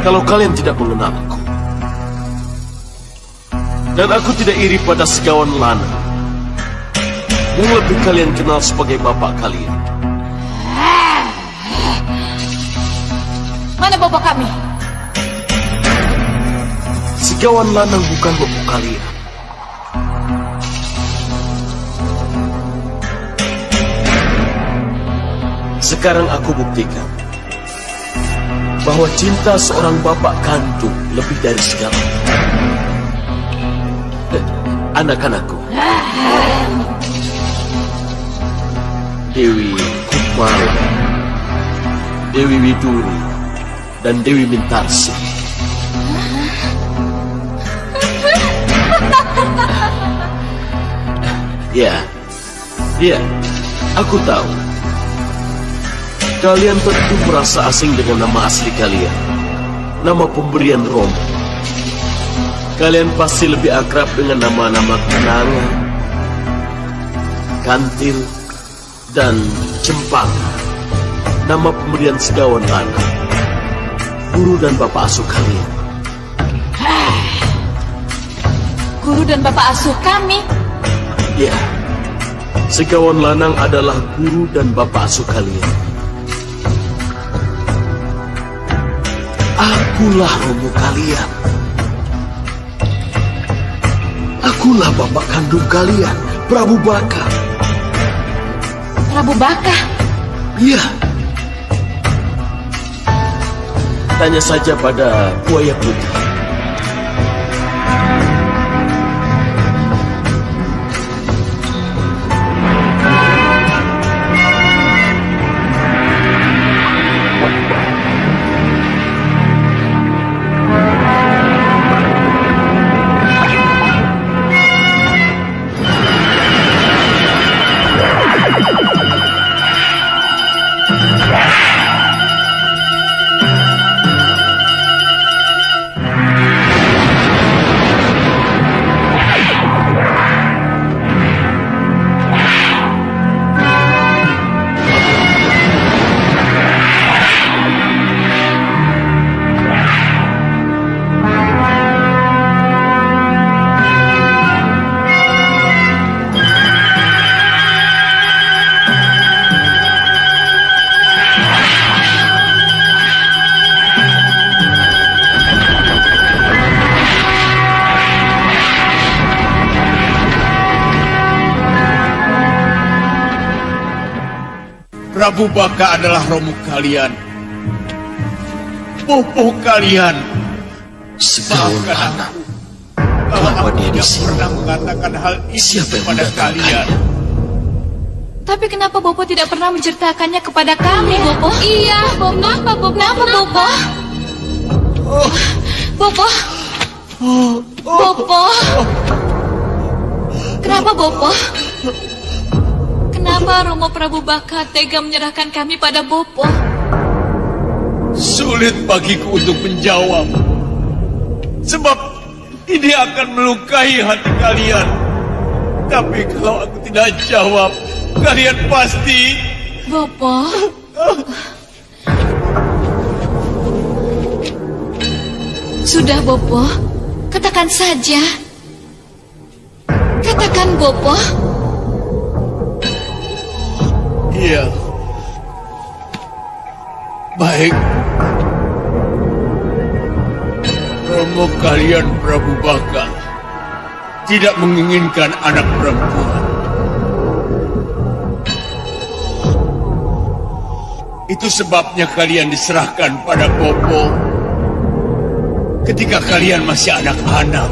kalau kalian tidak mengenalku. Dan aku tidak iri pada Segawan Lana, yang lebih kalian kenal sebagai bapak kalian. Mana bapak kami? Segawan Lanang bukan bapak kalian. Sekarang aku buktikan bahwa cinta seorang bapak kandung lebih dari segala. Anak-anakku, Dewi Kumala, Dewi Widuri, dan Dewi Mintarsi. Ya, aku tahu. Kalian tentu merasa asing dengan nama asli kalian, nama pemberian Romo. Kalian pasti lebih akrab dengan nama-nama Kenanga, Kantil, dan Cempaka. Nama pemberian Segawan Lana, guru dan bapak asuh kalian. Guru dan bapak asuh kami? Ya, Segawan Lanang adalah guru dan bapak asuh kalian. Akulah Romo kalian. Akulah bapak kandung kalian, Prabu Baka. Prabu Baka? Iya. Tanya saja pada Buaya Putih. Prabu Baka adalah Romo kalian, bopo kalian. Segawan Lana. Kalau Kenapa aku dia di tidak sini? pernah mengatakan hal ini Siapa yang kepada kalian. mendatangkannya? Tapi kenapa Bopo tidak pernah menceritakannya kepada kami, Bopo? Iya, Bopo. Kenapa, Bopo? Bopo? Bopo? Bopo? Kenapa, Bopo? Kenapa Romo Prabu Baka tega menyerahkan kami pada Bopo? Sulit bagiku untuk menjawab, sebab ini akan melukai hati kalian. Tapi kalau aku tidak jawab, kalian pasti... Bopo? Sudah, Bopo. Katakan saja. Katakan, Bopo. Iya. Baik. Romo kalian Prabu Baka tidak menginginkan anak perempuan. Itu sebabnya kalian diserahkan pada Bopo ketika kalian masih anak-anak.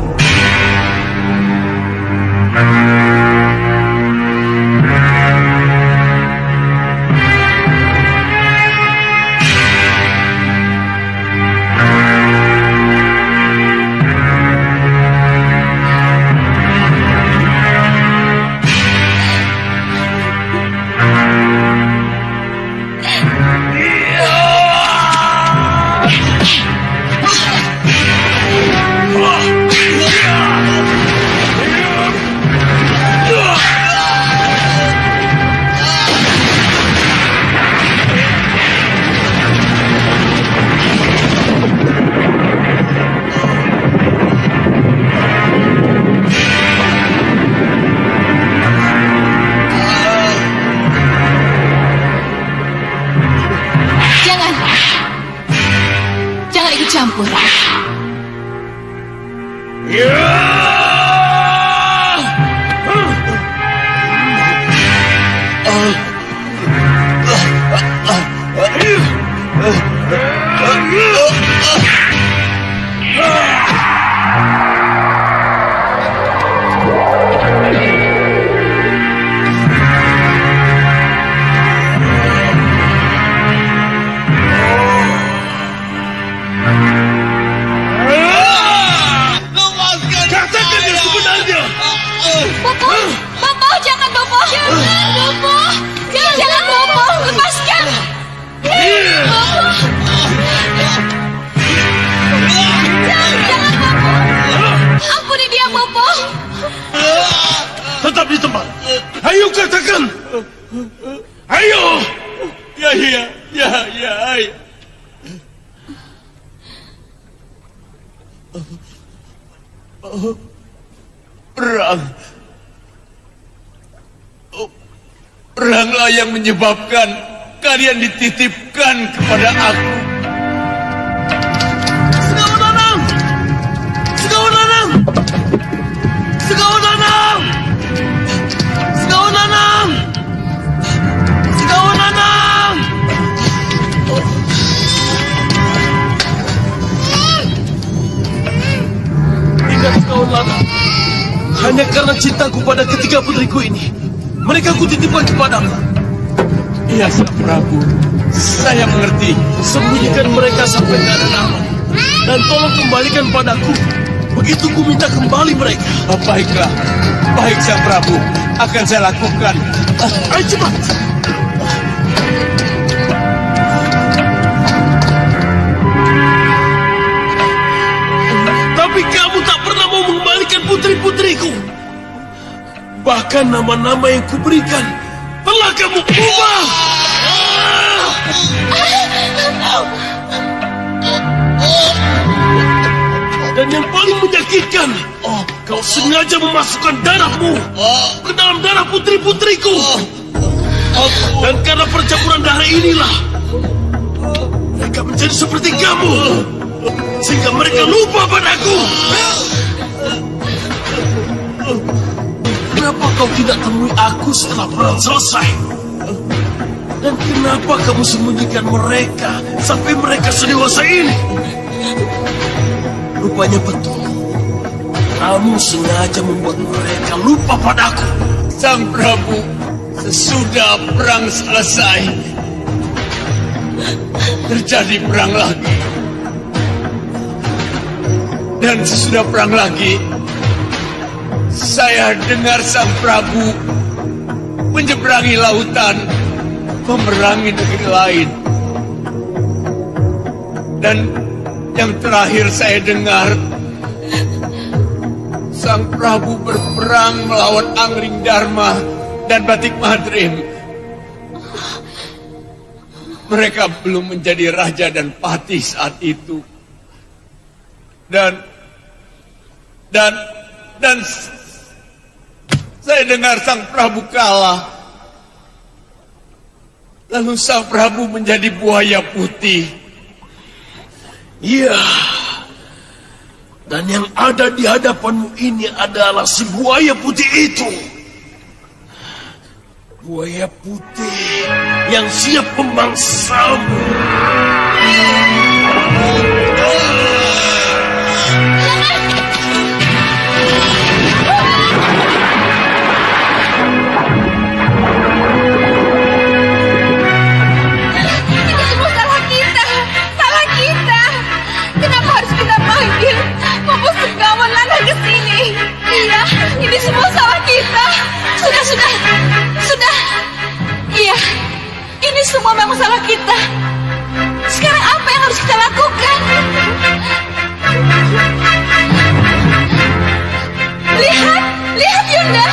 Katakan yang sebenarnya. Bopo, Bopo, jangan Bopo. Jangan Bopo. Jangan Bopo, lepaskan. Bopo. Jangan Bopo. Ampuni dia Bopo. Tetap di tempat. Ayo katakan. Ayo. Ya. Peranglah yang menyebabkan kalian dititipkan kepada aku. Segawan Nanang. Ingat Segawan Nanang. Hanya karena cintaku pada ketiga putriku ini, mereka kutitipkan kepadamu. Iya, Sang Prabu. Saya mengerti. Sembunyikan mereka sampai tidak ada nama. Dan tolong kembalikan padaku. Begitu ku minta kembali mereka. Baiklah. Baik, Sang Prabu. Akan saya lakukan. Ayo cepat. Tapi kamu tak pernah mau mengembalikan putri-putriku. Bahkan nama-nama yang kuberikan telah kamu ubah. Dan yang paling menyakitkan, kau sengaja memasukkan darahmu ke dalam darah putri-putriku. Dan karena percampuran darah inilah mereka menjadi seperti kamu, sehingga mereka lupa padaku. Kenapa kau tidak temui aku setelah perang selesai? Dan kenapa kamu sembunyikan mereka sampai mereka sedewasa ini? Rupanya betul. Kamu sengaja membuat mereka lupa padaku. Sang Prabu, sesudah perang selesai, terjadi perang lagi. Dan sesudah perang lagi, saya dengar Sang Prabu menyeberangi lautan, memerangi negeri lain. Dan yang terakhir saya dengar, Sang Prabu berperang melawan Angling Dharma dan Batik Madrim. Mereka belum menjadi raja dan patih saat itu. Dan saya dengar Sang Prabu kalah. Lalu Sang Prabu menjadi buaya putih. Iya. Dan yang ada di hadapanmu ini adalah si buaya putih itu. Buaya putih yang siap memangsamu. Iya, ini semua salah kita. Sudah. Iya, ini semua memang salah kita. Sekarang apa yang harus kita lakukan? Lihat Yunda.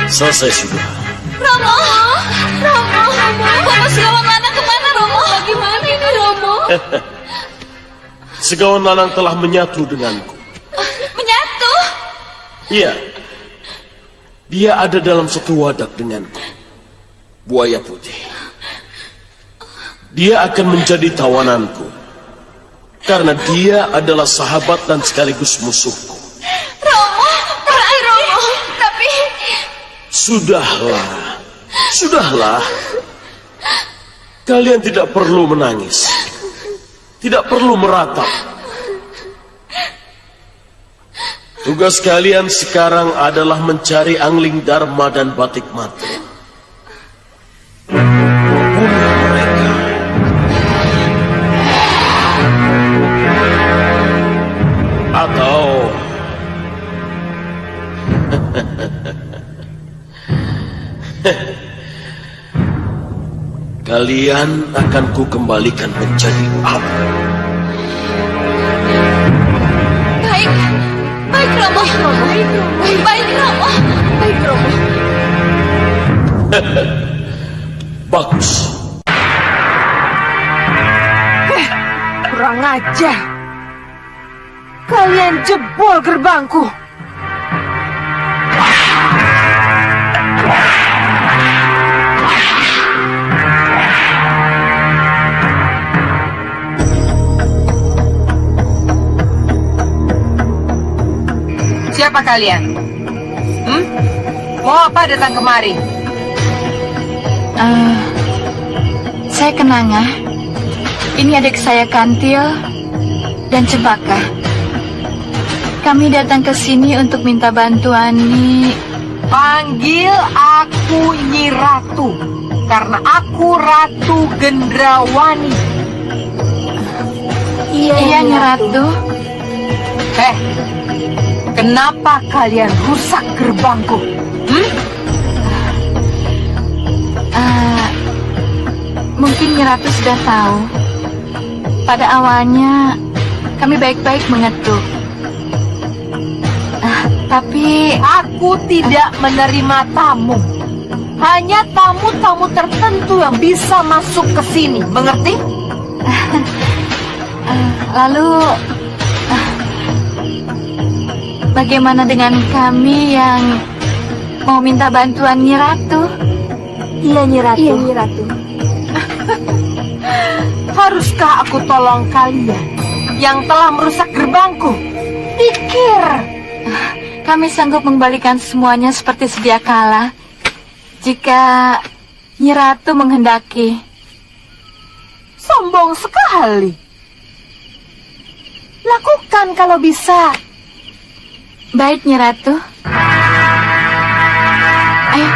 Selesai sudah. Romo. Bapak Segawan Lanang kemana, Romo? Bagaimana ini, Romo? Segawan Lanang telah menyatu denganku. Menyatu? Iya. Dia ada dalam satu wadah denganku. Buaya putih. Dia akan menjadi tawananku. Karena dia adalah sahabat dan sekaligus musuhku. Romo, tapi... Sudahlah. Kalian tidak perlu menangis. Tidak perlu meratap. Tugas kalian sekarang adalah mencari Angling Dharma dan Batik Mati. Membunuh mereka. Atau kalian akan kukembalikan menjadi abu. Baik Romo. Bagus. Kurang ajar. Kalian jebol gerbangku. Siapa kalian? Mau apa datang kemari? Saya Kenanga. Ini adik saya Kantil dan Cempaka. Kami datang ke sini untuk minta bantuan Nyi. Panggil aku Nyi Ratu, karena aku Ratu Gendrawani. Iya Nyi Ratu. Kenapa kalian rusak gerbangku? Mungkin Nyi Ratu sudah tahu. Pada awalnya kami baik-baik mengetuk. Tapi aku tidak menerima tamu. Hanya tamu-tamu tertentu yang bisa masuk ke sini, mengerti? Lalu bagaimana dengan kami yang mau minta bantuan Nyi Ratu? Iya Nyi Ratu. Haruskah aku tolong kalian yang telah merusak gerbangku? Pikir. Kami sanggup mengembalikan semuanya seperti sedia kala jika Nyi Ratu menghendaki. Sombong sekali. Lakukan kalau bisa. Baik Nyi Ratu. Ayo.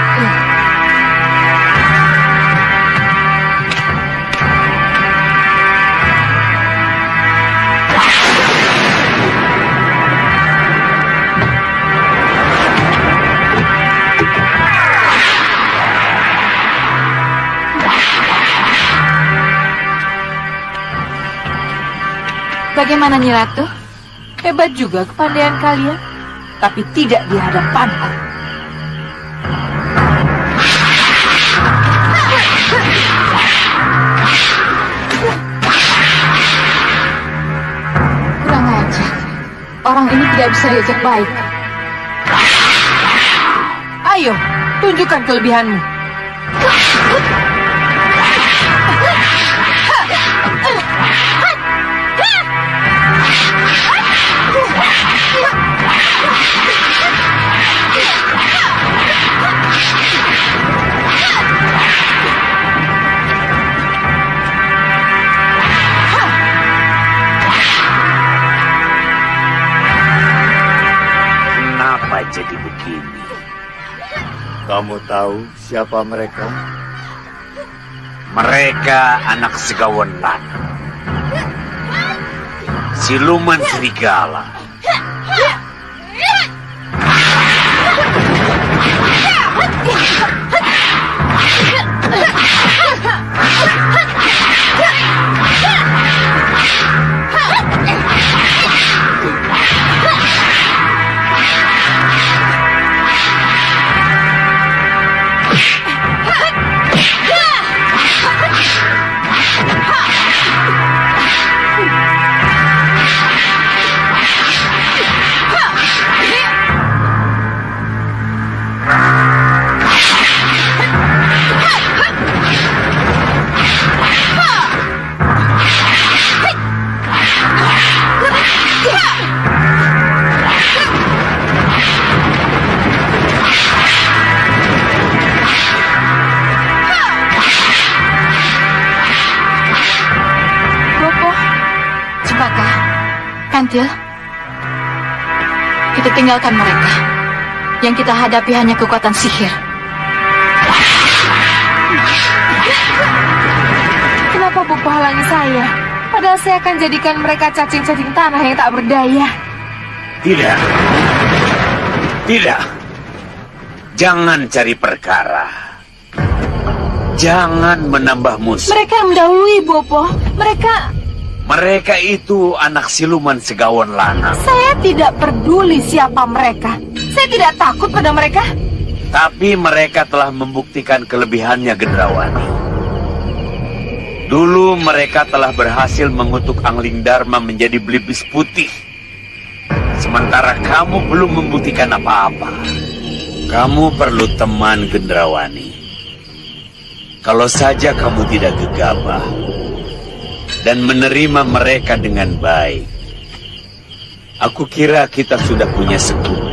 Bagaimana Nyi Ratu? Hebat juga kepandaian kalian, tapi tidak di hadapanku. Kurang ajar. Orang ini tidak bisa diajak baik. Ayo, tunjukkan kelebihanmu. Kenapa jadi begini? Kamu tahu siapa mereka? Mereka anak Segawelan, siluman serigala. Kuntil. Kita tinggalkan mereka. Yang kita hadapi hanya kekuatan sihir. Kenapa Bopo halangi saya? Padahal saya akan jadikan mereka cacing-cacing tanah yang tak berdaya. Tidak. Tidak. Jangan cari perkara. Jangan menambah musuh. Mereka yang mendahului, Bopo. Mereka itu anak siluman Segawan Lanang. Saya tidak peduli siapa mereka. Saya tidak takut pada mereka. Tapi mereka telah membuktikan kelebihannya, Gendrawani. Dulu mereka telah berhasil mengutuk Angling Dharma menjadi belibis putih. Sementara kamu belum membuktikan apa-apa. Kamu perlu teman, Gendrawani. Kalau saja kamu tidak gegabah dan menerima mereka dengan baik, aku kira kita sudah punya sekutu.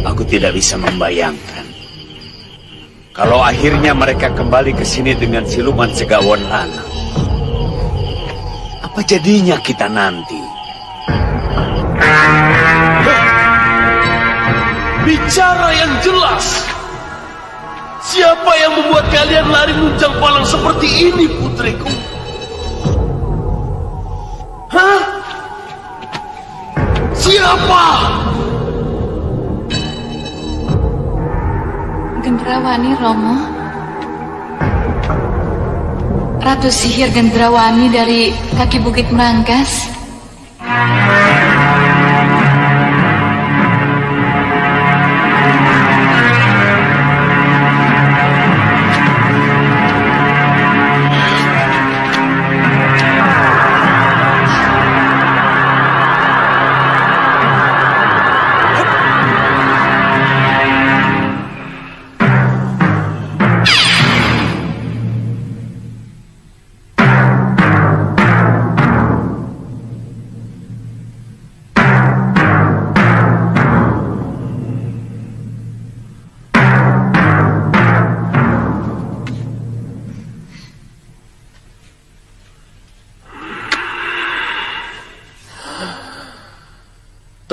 Aku tidak bisa membayangkan kalau akhirnya mereka kembali ke sini dengan siluman Segawan Lanang. Apa jadinya kita nanti? Bicara yang jelas. Siapa yang membuat kalian lari munjang palang seperti ini, putriku? Hah? Siapa? Gendrawani, Romo. Ratu sihir Gendrawani dari kaki Bukit Merangkas.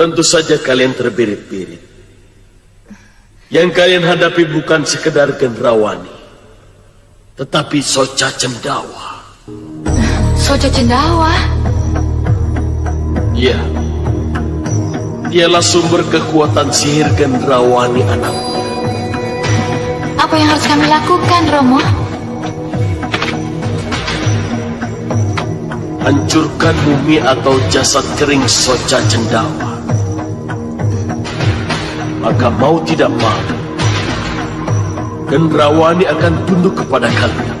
Tentu saja kalian terbirit-birit. Yang kalian hadapi bukan sekedar Gendrawani, tetapi Soca Cendawa. Soca Cendawa? Iya. Dialah sumber kekuatan sihir Gendrawani anakku. Apa yang harus kami lakukan, Romo? Hancurkan bumi atau jasad kering Soca Cendawa. Maka mau tidak mau, Gendrawani akan tunduk kepada kalian.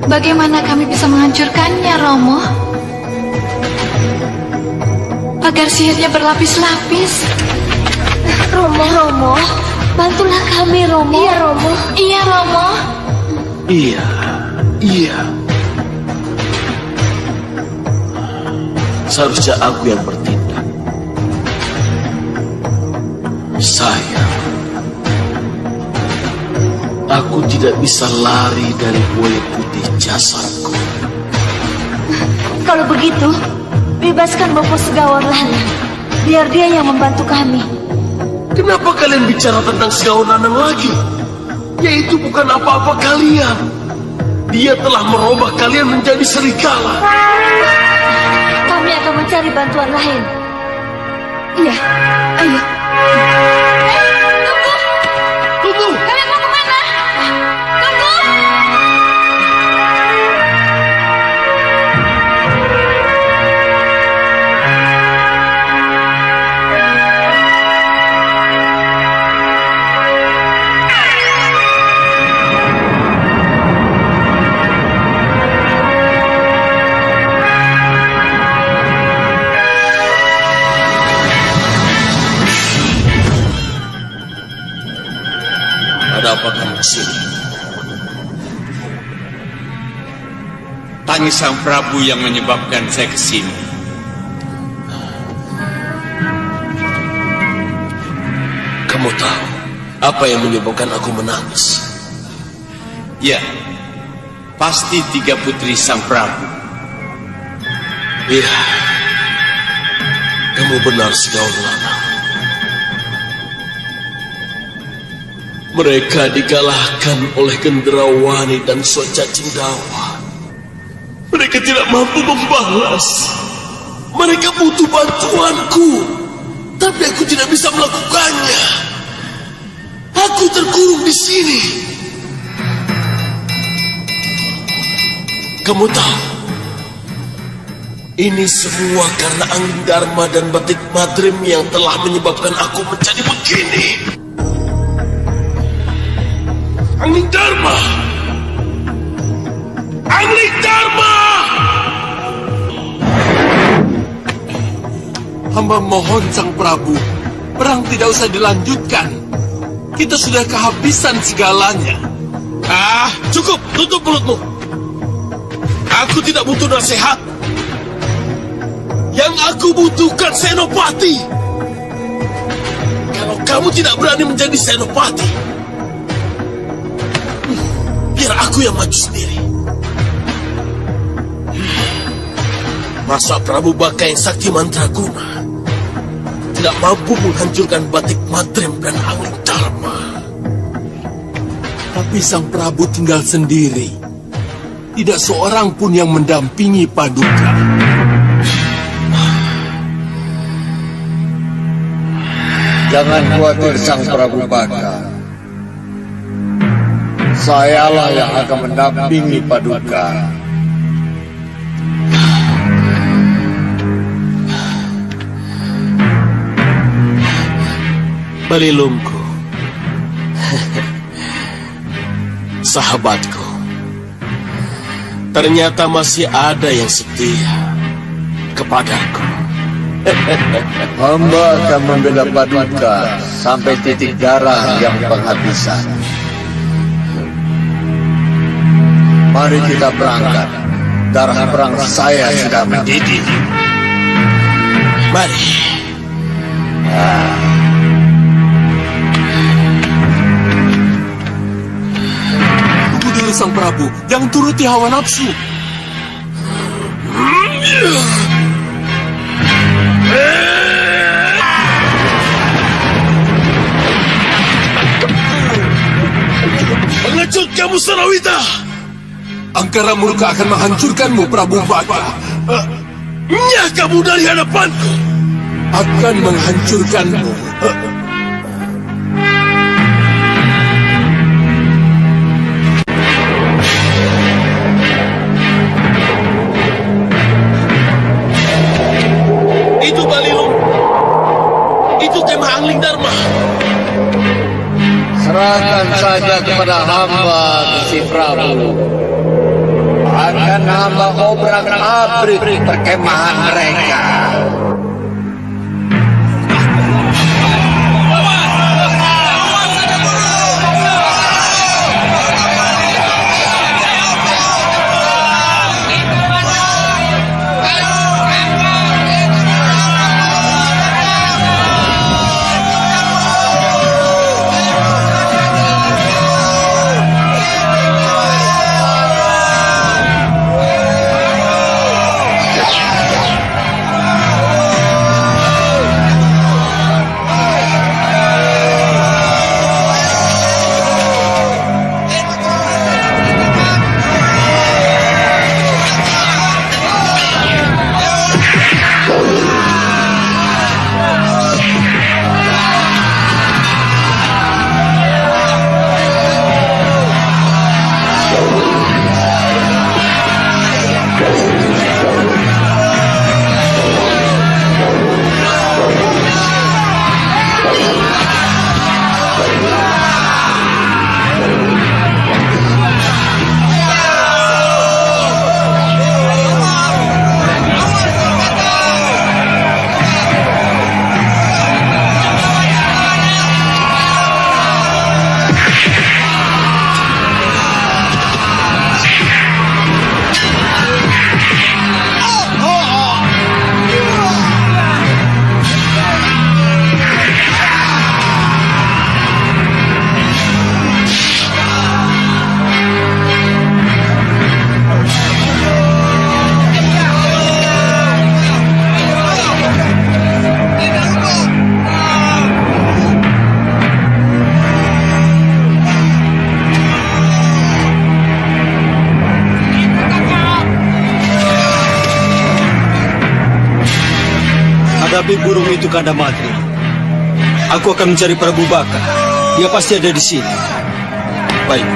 Bagaimana kami bisa menghancurkannya, Romo? Agar sihirnya berlapis-lapis. Romo, bantulah kami, Romo. Iya, Romo. Iya, Romo. Iya. Seharusnya aku yang bertindak. Sayang, aku tidak bisa lari dari buaya putih jasadku. Kalau begitu, bebaskan Bopo Segawan Lanang. Biar dia yang membantu kami. Kenapa kalian bicara tentang Segawan Lanang lagi? Yaitu bukan apa-apa kalian. Dia telah merubah kalian menjadi serigala. Kami akan mencari bantuan lain. Iya, ayo. Tunggu! Kalian mau kemana? Tunggu! Ada apa kamu kesini? Tangis Sang Prabu yang menyebabkan saya kesini. Kamu tahu apa yang menyebabkan aku menangis? Ya, pasti 3 putri Sang Prabu. Iya, kamu benar Segaurlana. Mereka dikalahkan oleh Gendrawani dan Soecacingdawa. Mereka tidak mampu membalas. Mereka butuh bantuanku, tapi aku tidak bisa melakukannya. Aku terkurung di sini. Kamu tahu, ini semua karena Angling Dharma dan Batik Madrim yang telah menyebabkan aku menjadi begini. Angling Dharma! Angling Dharma! Hamba mohon Sang Prabu, perang tidak usah dilanjutkan. Kita sudah kehabisan segalanya. Cukup, tutup mulutmu. Aku tidak butuh nasihat. Yang aku butuhkan Senopati. Kalau kamu tidak berani menjadi Senopati, biar aku yang maju sendiri. Masa Prabu Baka yang sakti mandraguna tidak mampu menghancurkan Batik Madrim dan Angling Dharma. Tapi Sang Prabu tinggal sendiri. Tidak seorang pun yang mendampingi Paduka. Jangan khawatir Sang Prabu Baka. Sayalah yang akan mendampingi Paduka. Balilungku, sahabatku, ternyata masih ada yang setia kepadaku. Hamba akan membela Paduka sampai titik darah yang penghabisan. Mari kita berangkat. Darah perang saya sudah mendidih. Mari. Tunggu dulu Sang Prabu, jangan turuti hawa nafsu. Pengecut kamu Sarawita! Angkara Murka akan menghancurkanmu, Prabu Baka. Nyah kamu dari hadapanku! Akan menghancurkanmu. Itu Balilung. Itu kemah Angling Dharma. Serahkan saja kepada hamba, Gusti Prabu. Akan hamba obrak-abrik perkemahan mereka. menghadapi burung itu, Kanda Matri. Aku akan mencari Prabu Baka. Dia pasti ada di sini. Baik.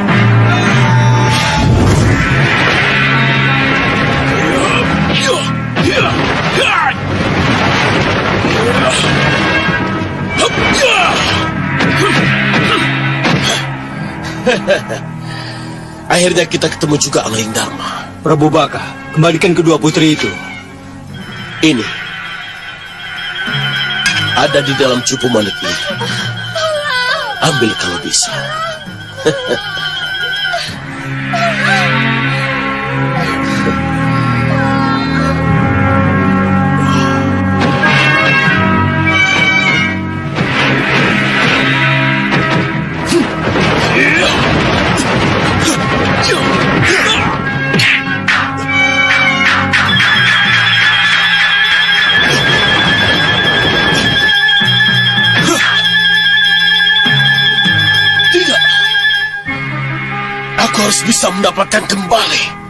Akhirnya kita ketemu juga Angling Dharma. Prabu Baka, kembalikan kedua putri itu. Ini ada di dalam cupu manik ini. Ambil kalau bisa. Aku harus bisa mendapatkan kembali.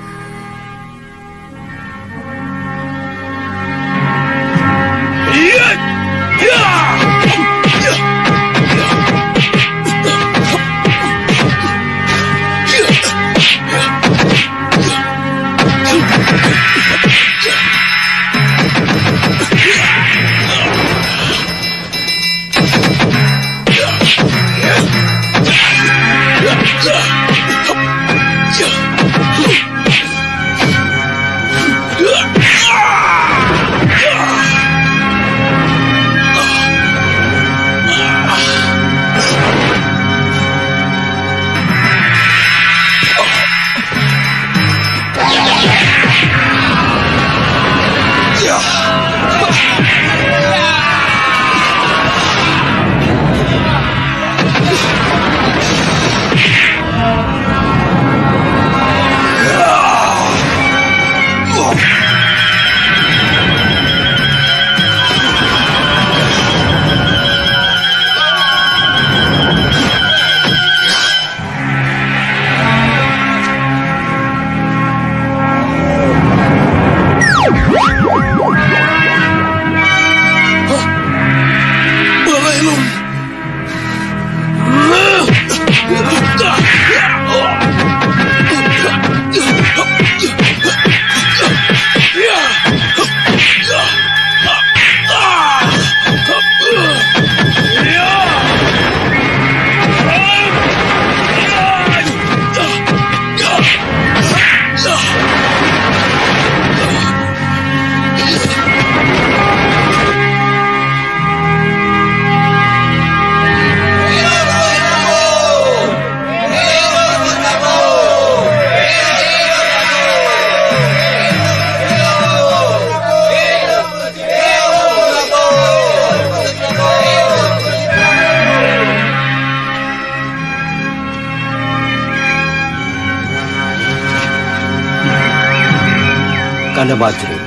Kanda Matri,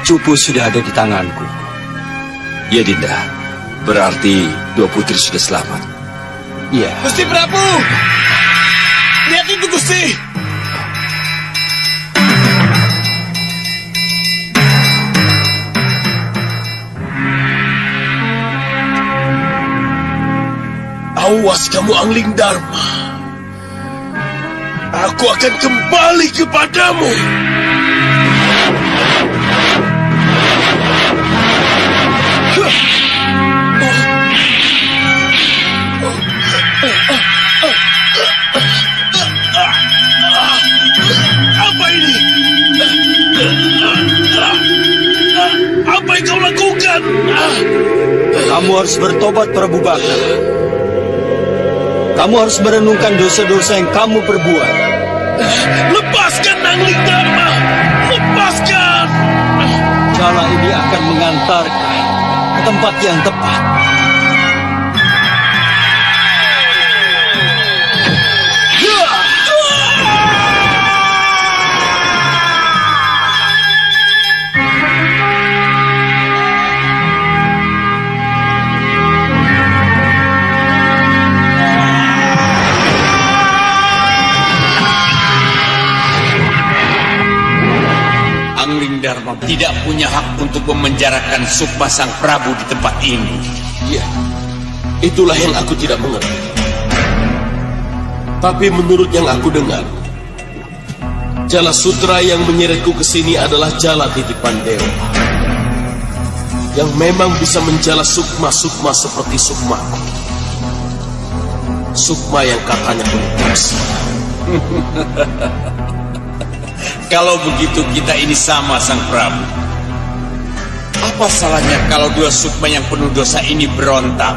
cupu sudah ada di tanganku. Ya, Dinda. Berarti dua putri sudah selamat. Iya. Gusti Prabu! Lihat itu, Gusti! Awas kamu, Angling Dharma. Aku akan kembali kepadamu. Apa ini? Apa yang kau lakukan? Kamu harus bertobat, Prabu Baka. Kamu harus merenungkan dosa-dosa yang kamu perbuat. Lepaskan Angling Dharma! Lepaskan! Jala ini akan mengantarkan ke tempat yang tepat. Angling Dharma tidak punya hak untuk memenjarakan Sukma sang Prabu di tempat ini. Iya, itulah yang aku tidak mengerti. Tapi menurut yang aku dengar, Jala Sutra yang menyeretku ke sini adalah jala titipan dewa, yang memang bisa menjala Sukma-Sukma seperti Sukmaku. Sukma yang katanya penuh dosa. Kalau begitu kita ini sama sang Prabu. Apa salahnya kalau dua Sukma yang penuh dosa ini berontak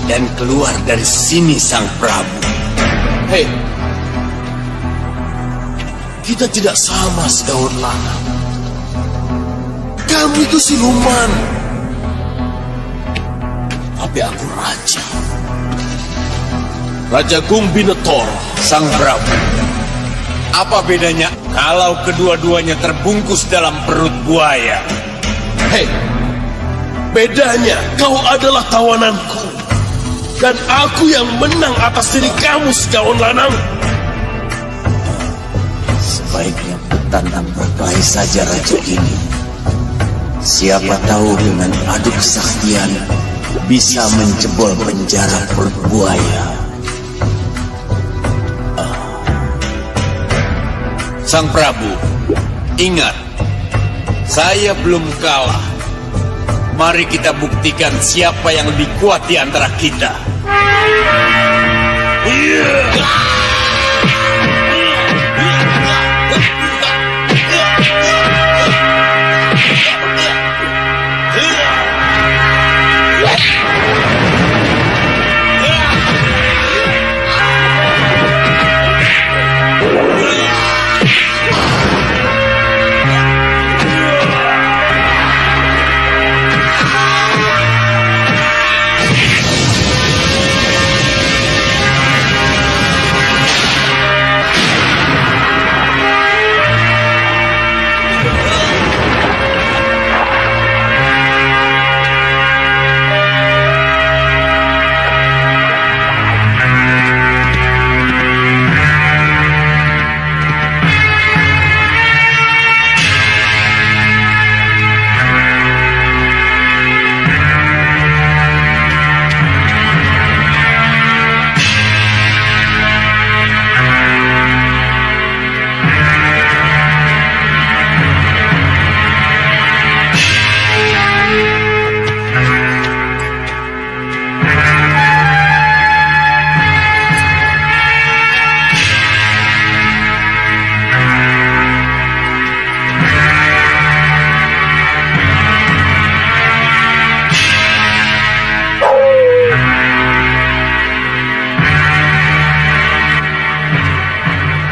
dan keluar dari sini sang Prabu? Hei, kita tidak sama sedaun lanang. Kamu itu siluman, tapi aku raja. Raja Gumbinetor. Sang Prabu, apa bedanya kalau kedua-duanya terbungkus dalam perut buaya? Hei, bedanya kau adalah tawananku, dan aku yang menang atas diri kamu sedaun lanang. Sebaiknya petantang berkelahi saja raja ini. Siapa tahu dengan adu kesaktian bisa menjebol penjara perut buaya. Sang Prabu, ingat, saya belum kalah. Mari kita buktikan siapa yang lebih kuat di antara kita.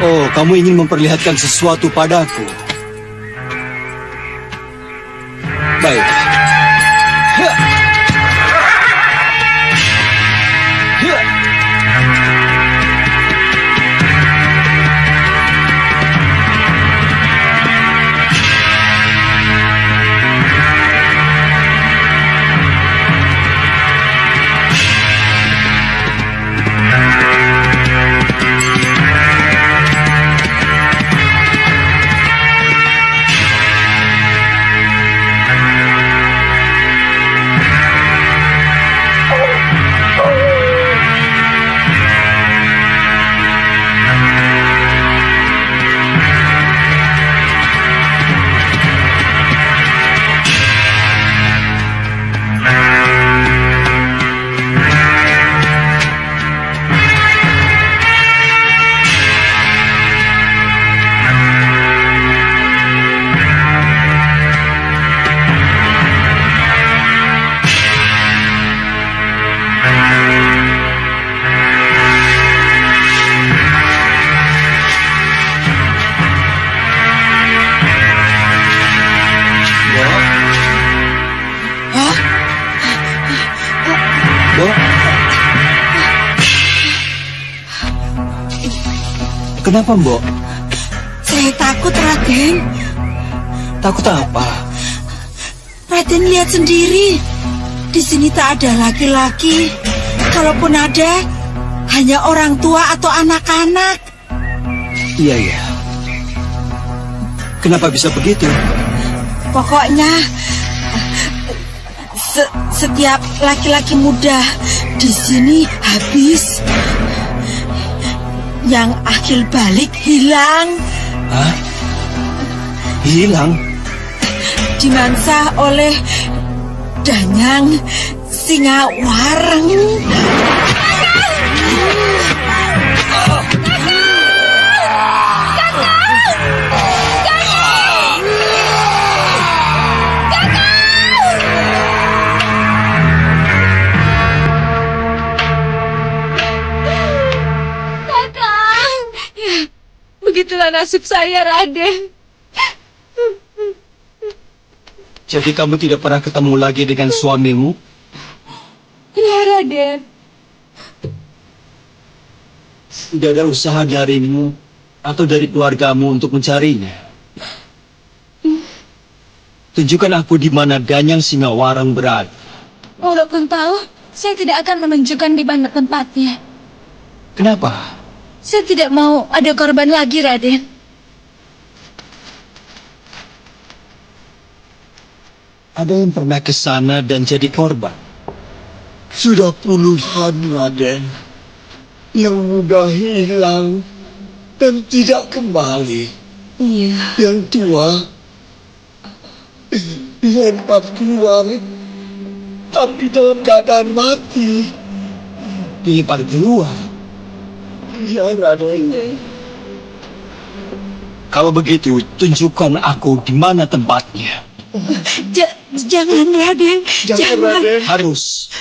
Oh, kamu ingin memperlihatkan sesuatu padaku? Baik. Kenapa, Mbok? Saya takut, Raden. Takut apa? Raden lihat sendiri. Di sini tak ada laki-laki. Kalaupun ada, hanya orang tua atau anak-anak. Iya, iya. Kenapa bisa begitu? Pokoknya setiap laki-laki muda di sini habis. Yang akil balik hilang. Hah? Hilang? Dimangsa oleh Danyang Singawareng. Begitulah nasib saya, Raden. Jadi kamu tidak pernah ketemu lagi dengan suamimu? Ya, Raden. Tidak ada usaha darimu atau dari keluargamu untuk mencarinya? Tunjukkan aku di mana Danyang Singawareng berada. Walaupun tahu, saya tidak akan menunjukkan di mana tempatnya. Kenapa? Saya tidak mau ada korban lagi, Raden. Ada yang pernah ke sana dan jadi korban? Sudah puluhan, Raden. Yang mudah hilang dan tidak kembali. Iya. Yang tua dilempar keluar, tapi dalam keadaan mati. Dilempar keluar? Ya, Raden. Kalau begitu, tunjukkan aku di mana tempatnya. Jangan, Raden. Jangan. Harus.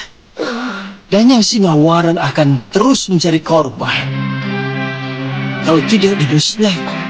Danyang Singawareng akan terus mencari korban. Kalau tidak dimusnahkan.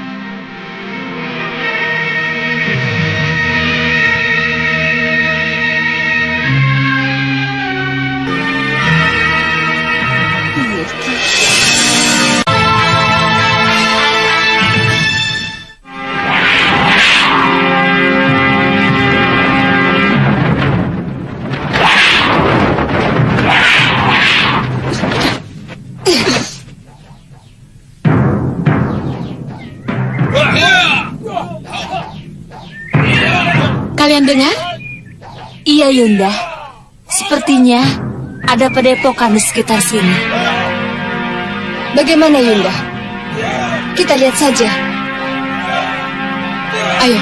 Kalian dengar? Iya, Yunda. Sepertinya ada padepokan di sekitar sini. Bagaimana, Yunda? Kita lihat saja. Ayo.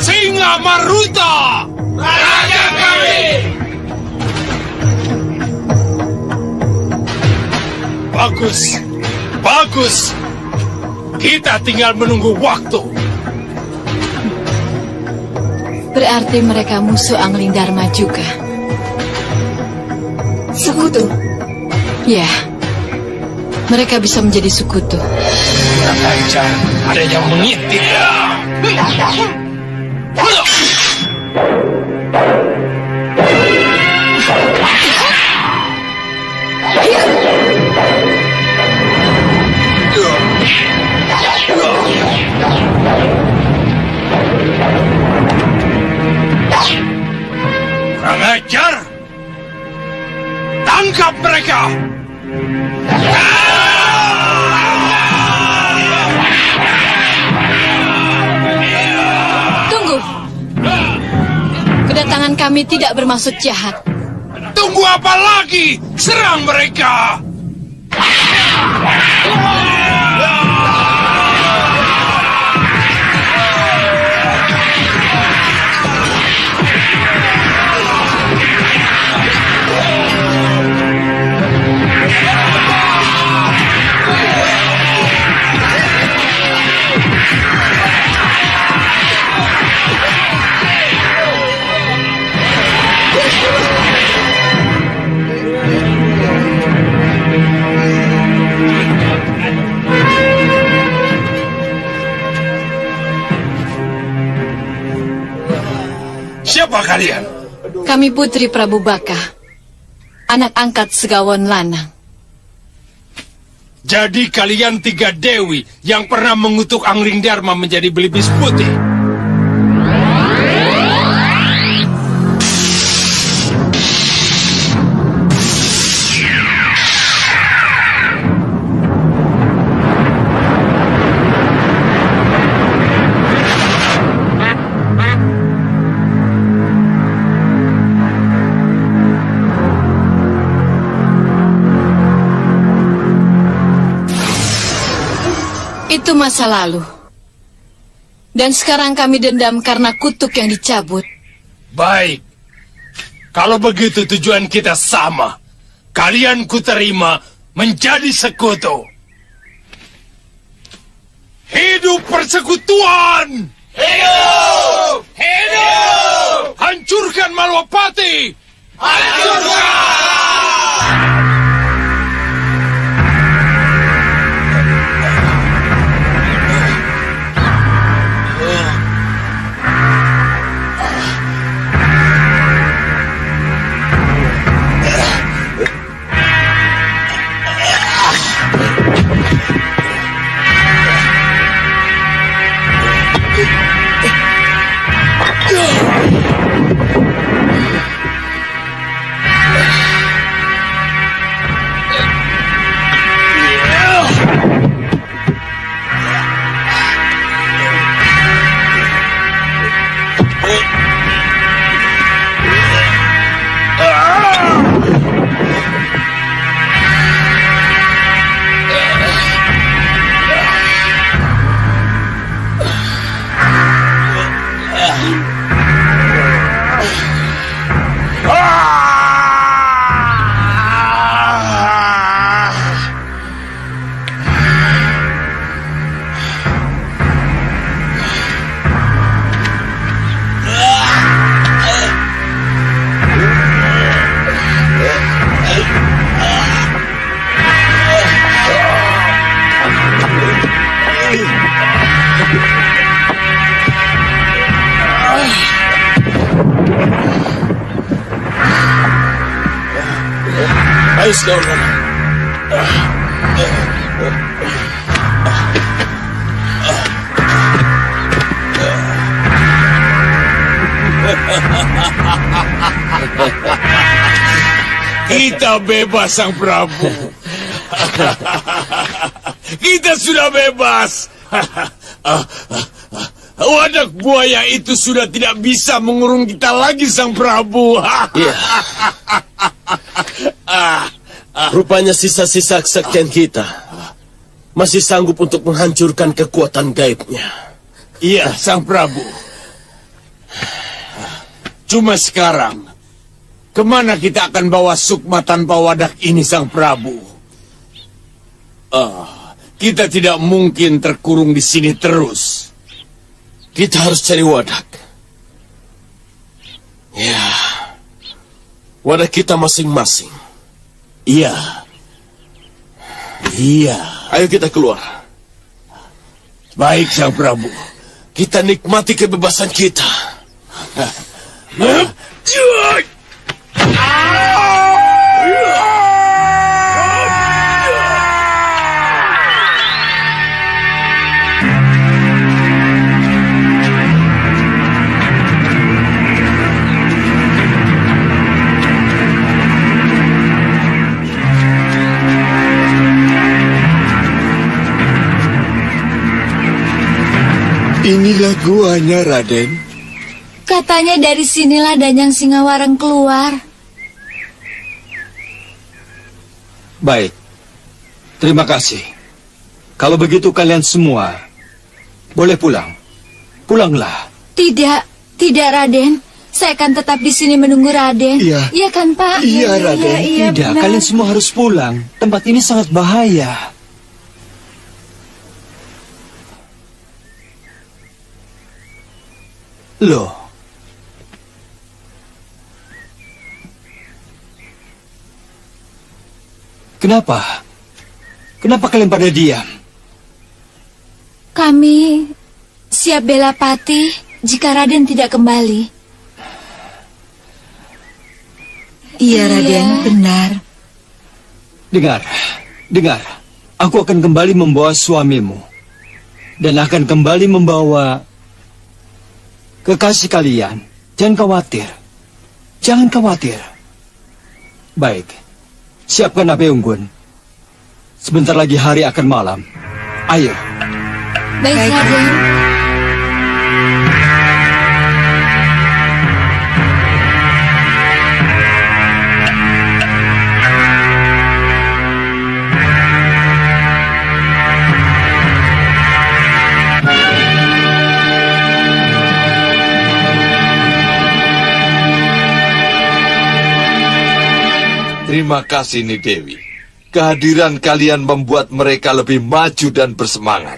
Singa Maruta, raja kami. Bagus, bagus. Kita tinggal menunggu waktu. Berarti mereka musuh Angling Dharma juga. Sekutu. Ya, mereka bisa menjadi sekutu. Kurang ajar, ada yang mengintip. Kurang ajar. Tangkap mereka. Tunggu. Kedatangan kami tidak bermaksud jahat. Tunggu apa lagi? Serang mereka. Siapa kalian? Kami putri Prabu Baka, anak angkat Segawon Lanang. Jadi kalian 3 dewi yang pernah mengutuk Angling Dharma menjadi belibis putih. Itu masa lalu. Dan sekarang kami dendam karena kutuk yang dicabut. Baik. Kalau begitu tujuan kita sama. Kalian kuterima menjadi sekutu. Hidup persekutuan! Hidup! Hidup! Hancurkan Malwapati! Hancurkan! Ayo Segawon. Kita bebas, Sang Prabu. Kita sudah bebas. Wadak buaya itu sudah tidak bisa mengurung kita lagi, Sang Prabu. Iya. Rupanya sisa-sisa kesaktian kita masih sanggup untuk menghancurkan kekuatan gaibnya. Iya, Sang Prabu. Cuma sekarang, kemana kita akan bawa Sukma tanpa wadak ini, Sang Prabu? Kita tidak mungkin terkurung di sini terus. Kita harus cari wadak. Ya, wadak kita masing-masing. Iya. Iya. Ayo kita keluar. Baik, Sang Prabu. Kita nikmati kebebasan kita. Inilah guanya, Raden. Katanya dari sinilah Danyang Singawareng keluar. Baik. Terima kasih. Kalau begitu kalian semua boleh pulang. Pulanglah. Tidak Raden. Saya akan tetap di sini menunggu Raden. Iya. Iya kan, Pak? Iya, Raden. Iya, Tidak, benar. kalian semua harus pulang. Tempat ini sangat bahaya. Loh. Kenapa? Kenapa kalian pada diam? Kami siap bela Patih jika Raden tidak kembali. Iya, Raden, benar. Dengar. Aku akan kembali membawa suamimu. Dan akan kembali membawa kekasih kalian. Jangan khawatir. Baik, siapkan api unggun. Sebentar lagi hari akan malam. Ayo. Baik, Raden. Terima kasih, Ni Dewi. Kehadiran kalian membuat mereka lebih maju dan bersemangat.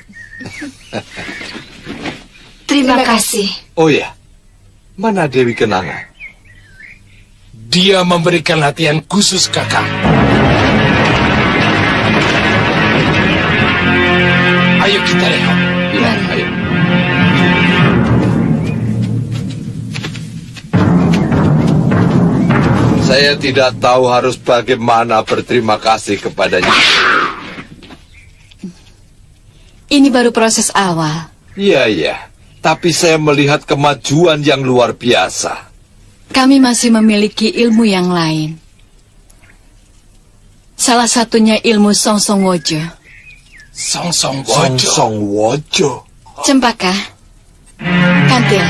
Terima kasih. Oh ya, mana Dewi Kenanga? Dia memberikan latihan khusus kakak. Ayo kita lihat. Ya, ayo. Saya tidak tahu harus bagaimana berterima kasih kepadanya. Ini baru proses awal. Iya. Tapi saya melihat kemajuan yang luar biasa. Kami masih memiliki ilmu yang lain. Salah satunya ilmu Songsong Wojo. Songsong Wojo. Cempaka. Kantil.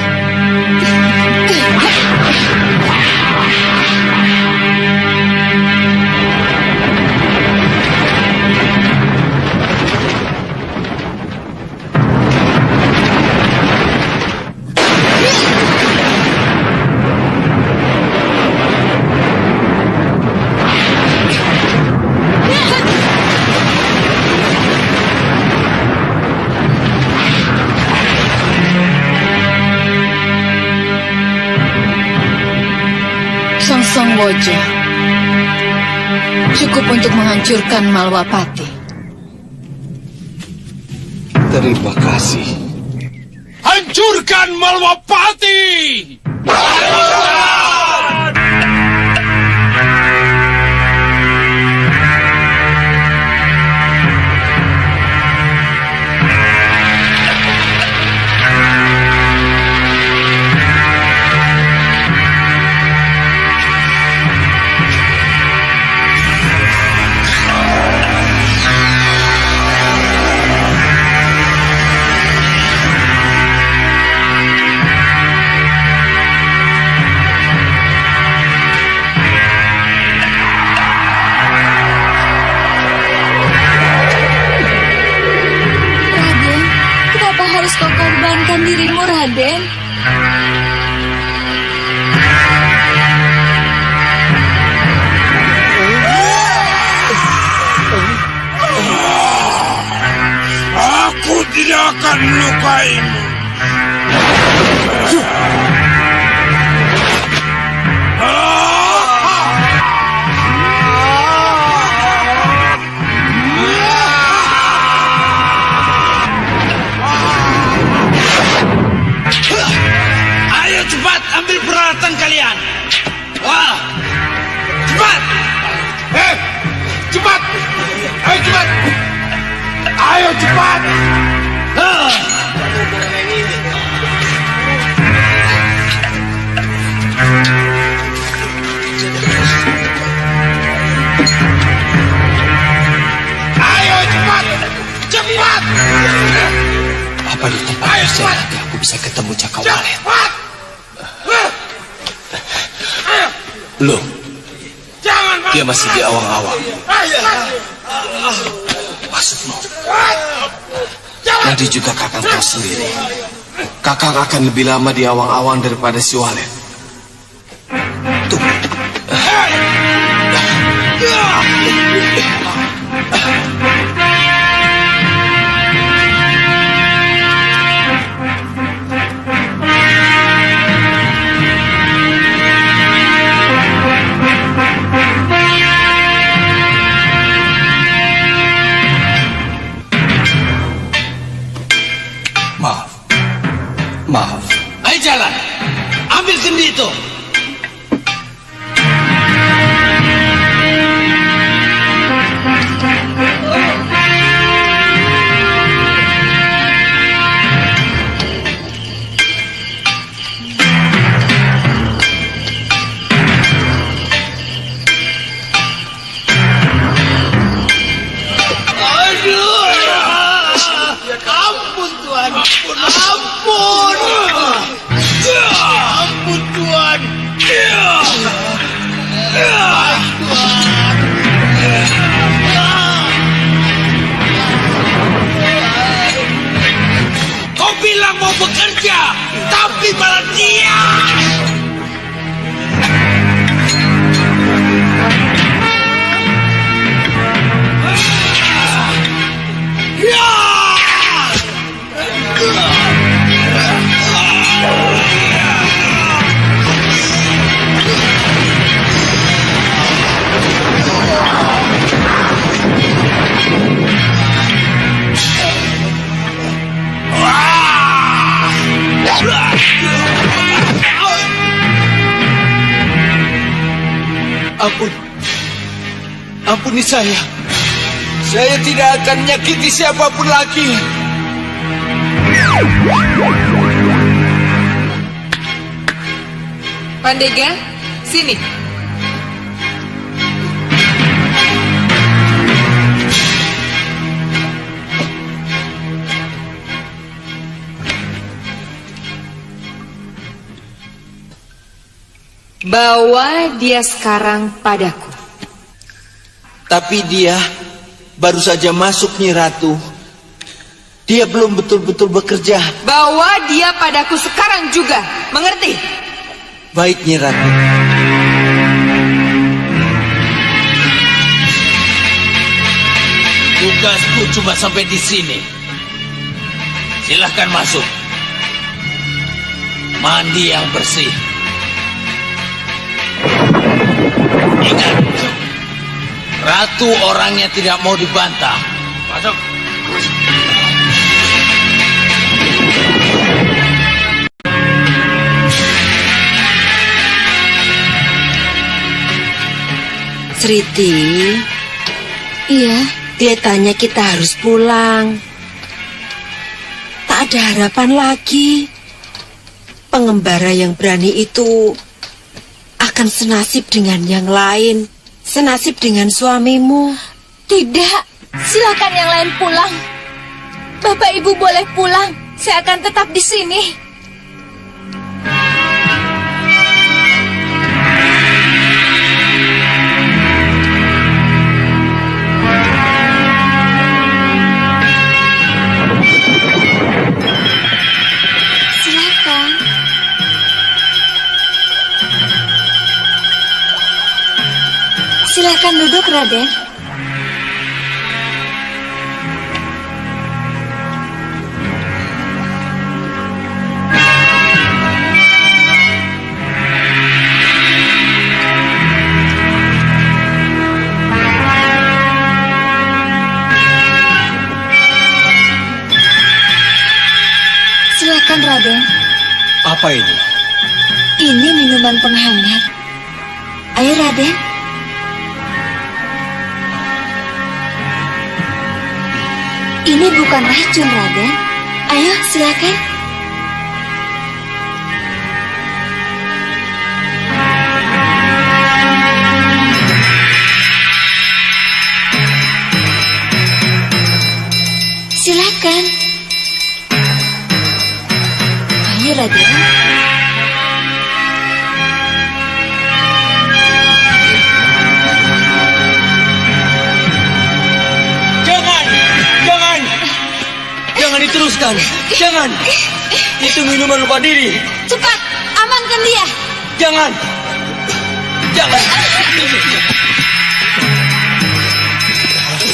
Songsong Wojo cukup untuk menghancurkan Malwapati. Terima kasih. Hancurkan Malwapati! Kau korbankan dirimu, Raden. Aku tidak akan melukaimu. Ambil peralatan kalian. Wah, cepat! Cepat! Ayo cepat! Ayo cepat! Ayo cepat! Cepat! Apa di tempat lagi aku bisa ketemu Cakawalet? Loh, dia masih di awang-awang. Maksudmu? Nanti juga Kakang tahu sendiri. Kakang akan lebih lama di awang-awang daripada si Walet. Tunggu. Maaf. Ayo jalan. Ambil Kau bilang mau bekerja, tapi malah diam. Ampuni saya. Saya tidak akan menyakiti siapapun lagi. Pandega, sini. Bawa dia sekarang padaku. Tapi dia baru saja masuk, Nyi Ratu. Dia belum betul-betul bekerja. Bawa dia padaku sekarang juga. Mengerti? Baik, Nyi Ratu. Tugasku cuma sampai di sini. Silahkan masuk. Mandi yang bersih. Ingat, Ratu orangnya tidak mau dibantah. Masuk. Sriti, Iya, kelihatannya kita harus pulang. Tak ada harapan lagi. Pengembara yang berani itu akan senasib dengan yang lain. Senasib dengan suamimu. tidak. Silakan yang lain pulang. Bapak Ibu boleh pulang. Saya akan tetap di sini. Silakan. Silakan duduk, Raden. Silakan, Raden. Apa ini? Ini minuman penghangat. Ayo, Raden. Ini bukan racun, Raden. Ayo, silakan. Silakan. Ayo, Raden. Jangan diteruskan. Jangan. Itu minuman lupa diri. Cepat, amankan dia. Jangan. Jangan.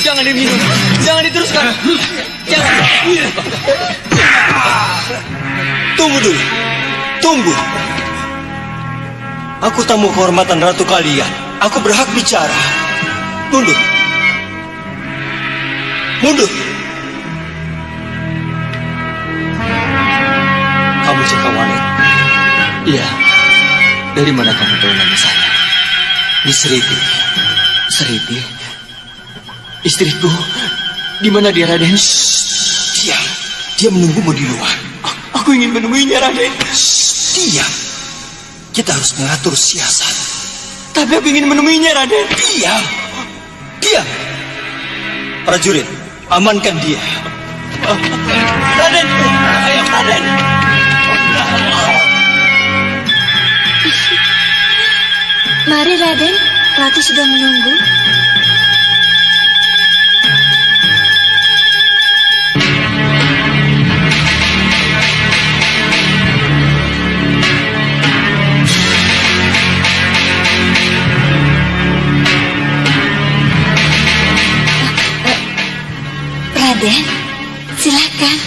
Jangan diminum. Jangan diteruskan. Jangan. Tunggu dulu. Tunggu. Aku tamu kehormatan ratu kalian. Aku berhak bicara. Mundur. Mundur. Kamu Cakawalet? Iya. Dari mana kamu tahu nama saya? Di Sriti. Sriti? Istriku. Di mana dia, Raden? Diam. Dia menunggumu di luar. Aku ingin menemuinya, Raden. Diam. Kita harus mengatur siasat. Tapi aku ingin menemuinya, Raden. Diam. Diam. Prajurit, amankan dia. Raden. Ayo, Raden. Mari Raden, Ratu sudah menunggu. Raden, silakan.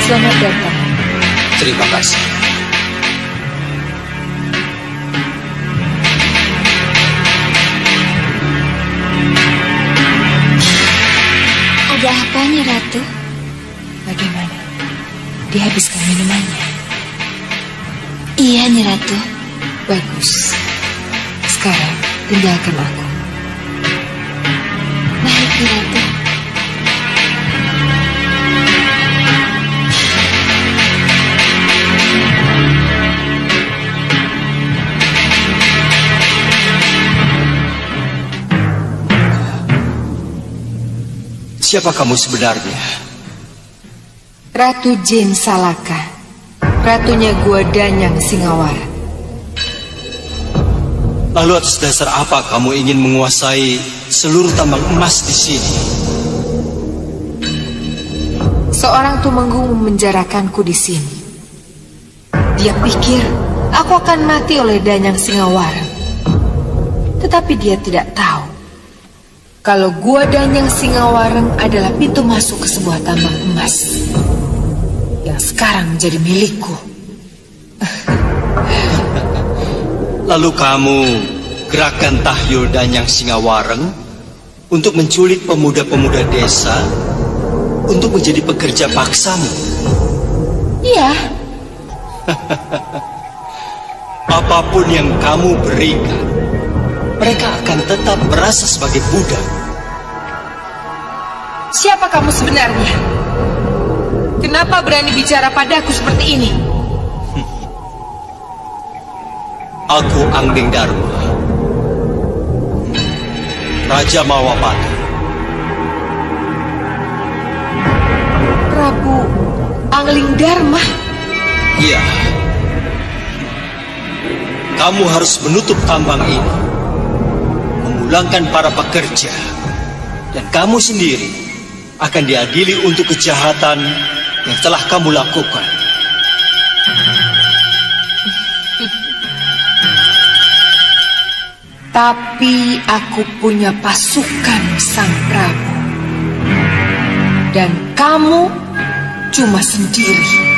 Selamat datang. Terima kasih. Ada apanya, Ratu? Bagaimana? Dihabiskan minumannya. Iya, Nyi Ratu. Bagus. Sekarang tinggalkan aku. Baik, Nyi Ratu. Siapa kamu sebenarnya? Ratu Jin Salaka, ratunya Gua Danyang Singawara. Lalu atas dasar apa kamu ingin menguasai seluruh tambang emas di sini? Seorang tumenggung memenjarakanku di sini. Dia pikir aku akan mati oleh Danyang Singawara. Tetapi dia tidak tahu kalau Gua Danyang Singawareng adalah pintu masuk ke sebuah tambang emas yang sekarang menjadi milikku. Lalu kamu gerakan tahyul Danyang Singawareng untuk menculik pemuda-pemuda desa untuk menjadi pekerja paksamu. Iya. Apapun yang kamu berikan, mereka akan tetap merasa sebagai budak. Siapa kamu sebenarnya? Kenapa berani bicara padaku seperti ini? Aku Angling Dharma, Raja Mawapati. Prabu Angling Dharma? Iya. Kamu harus menutup tambang ini, memulangkan para pekerja, dan kamu sendiri akan diadili untuk kejahatan yang telah kamu lakukan. Tapi aku punya pasukan, Sang Prabu. Dan kamu cuma sendiri.